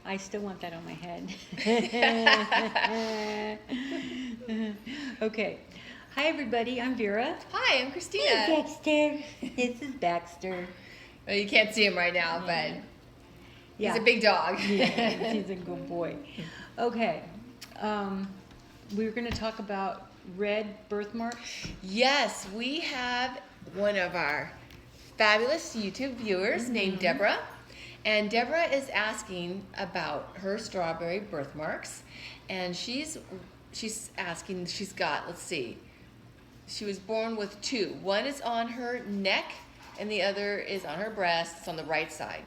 I still want that on my head. Okay. Hi, everybody. I'm Vera. Hi, I'm Christina. Hey, Baxter. This is Baxter. Well, you can't see him right now, Yeah. but he's a big dog. Yeah, he's a good boy. Okay. We're going to talk about red birthmarks. Yes, we have one of our fabulous YouTube viewers named Deborah. And Deborah is asking about her strawberry birthmarks. And she's asking, she's got, let's see, she was born with two. One is on her neck and the other is on her breast. It's on the right side.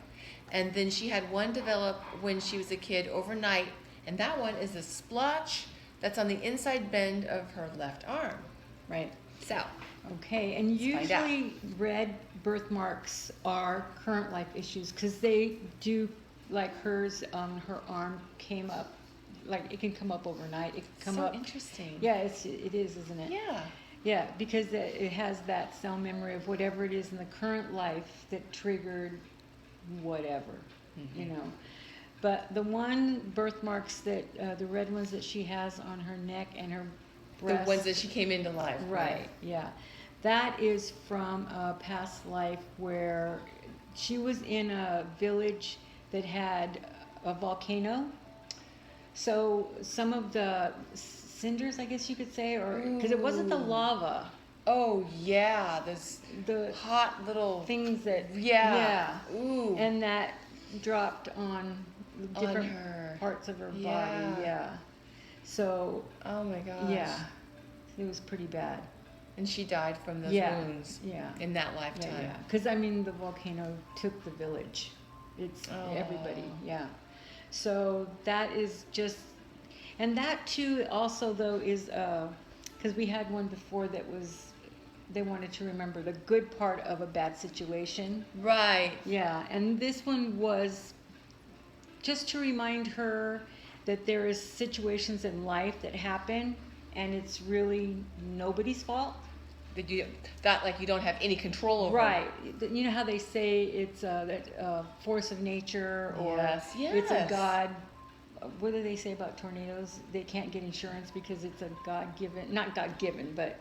And then she had one develop when she was a kid overnight. And that one is a splotch that's on the inside bend of her left arm. Right. So, okay, and usually red birthmarks are current life issues because they do, like hers on her arm came up, like it can come up overnight. It can come up. So interesting. Yeah, it is, isn't it? Yeah. Yeah, because it has that cell memory of whatever it is in the current life that triggered whatever, you know. But the one birthmarks that, the red ones that she has on her neck and her breast. The ones that she came into life. Right, yeah. That is from a past life where she was in a village that had a volcano. So some of the cinders, I guess you could say, or because it wasn't the lava. Oh yeah, The hot little things that yeah. Ooh. And that dropped on different her parts of her body. Yeah. Yeah. So Oh my gosh. yeah, it was pretty bad. And she died from those wounds. Yeah. In that lifetime. Yeah. Because I mean, the volcano took the village. It's everybody. Yeah. So that is just, and that too also though is because we had one before that was, they wanted to remember the good part of a bad situation. Right. Yeah, and this one was just to remind her that there is situations in life that happen and it's really nobody's fault. That like you don't have any control over. Right. You know how they say it's that force of nature or it's a God. What do they say about tornadoes? They can't get insurance because it's a God-given, not God-given, but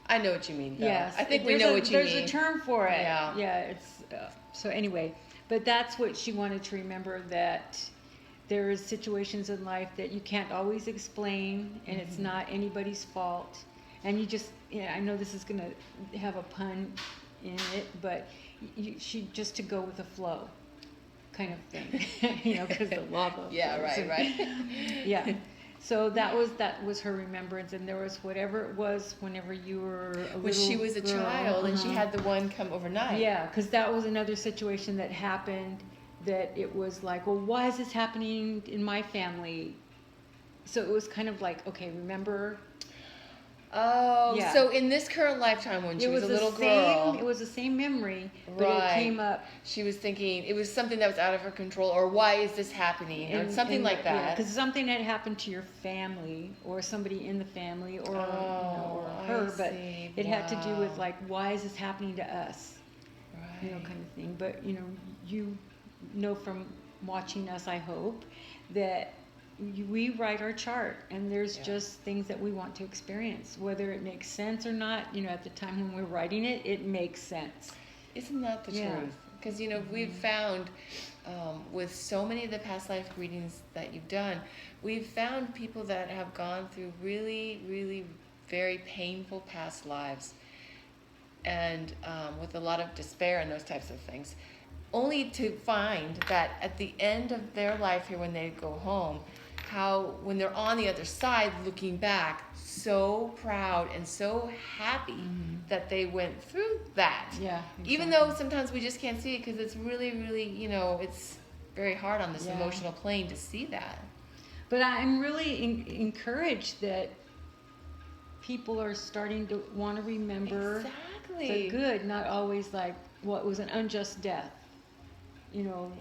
I know what you mean, though. yes, I think we know what you mean. There's a term for it. Yeah. Yeah. It's so anyway, but that's what she wanted to remember, that there is situations in life that you can't always explain, and it's not anybody's fault, and you just, I know this is gonna have a pun in it, but she just to go with the flow, kind of thing, you know, because the lava. Yeah, right. Yeah. So that was her remembrance, and there was whatever it was whenever you were a When she was a girl, child and she had the one come overnight. Yeah, because that was another situation that happened that it was like, well, why is this happening in my family? So it was kind of like, okay, remember. Oh, Yeah. so in this current lifetime when she was a little girl. It was the same memory, but Right. it came up. She was thinking it was something that was out of her control, or why is this happening, or something like that. Yeah, because something had happened to your family, or somebody in the family, or, or I her, but see. it had to do with Wow. like, why is this happening to us? Right. You know, kind of thing. But you know from watching us, I hope, that we write our chart, and there's just things that we want to experience, whether it makes sense or not. At the time when we're writing it, it makes sense. Isn't that the truth? Because we've found with so many of the past life readings that you've done, we've found people that have gone through really, really very painful past lives, and with a lot of despair and those types of things, only to find that at the end of their life here, when they go home, how when they're on the other side looking back, so proud and so happy that they went through that. Yeah. Even though sometimes we just can't see it because it's really, really, it's very hard on this emotional plane to see that. But I'm really encouraged that people are starting to want to remember the good, not always like, well, it was an unjust death.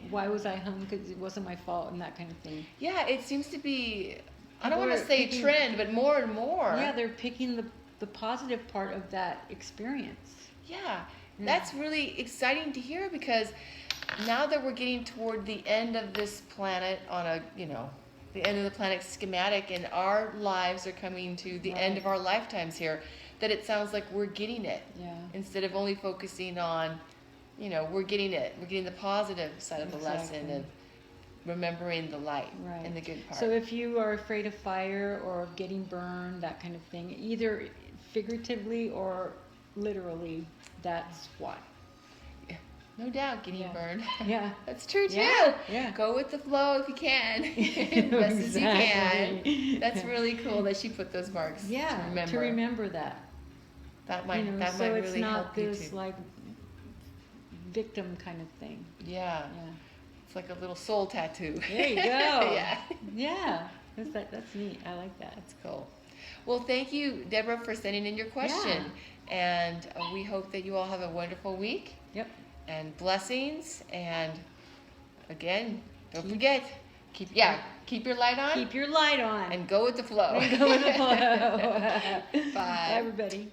Why was I hung? Because it wasn't my fault, and that kind of thing. Yeah, it seems to be, I don't want to say trend, but more and more. Yeah, they're picking the positive part of that experience. Yeah, that's really exciting to hear, because now that we're getting toward the end of this planet on a, the end of the planet schematic, and our lives are coming to the end of our lifetimes here, that it sounds like we're getting it. Yeah. Instead of only focusing on, we're getting it. We're getting the positive side of the lesson and remembering the light and the good part. So if you are afraid of fire or getting burned, that kind of thing, either figuratively or literally, that's why. No doubt, getting burned. Yeah. That's true too. Yeah. Go with the flow if you can. Best as you can. That's really cool that she put those marks to remember. That. That might so really it's not help you this too. like victim kind of thing. Yeah. It's like a little soul tattoo. There you go. Yeah. That's neat. I like that. That's cool. Well, thank you, Deborah, for sending in your question. And we hope that you all have a wonderful week. Yep. And blessings. And again, don't forget, keep your light on. Keep your light on. And go with the flow. Bye. Bye, everybody.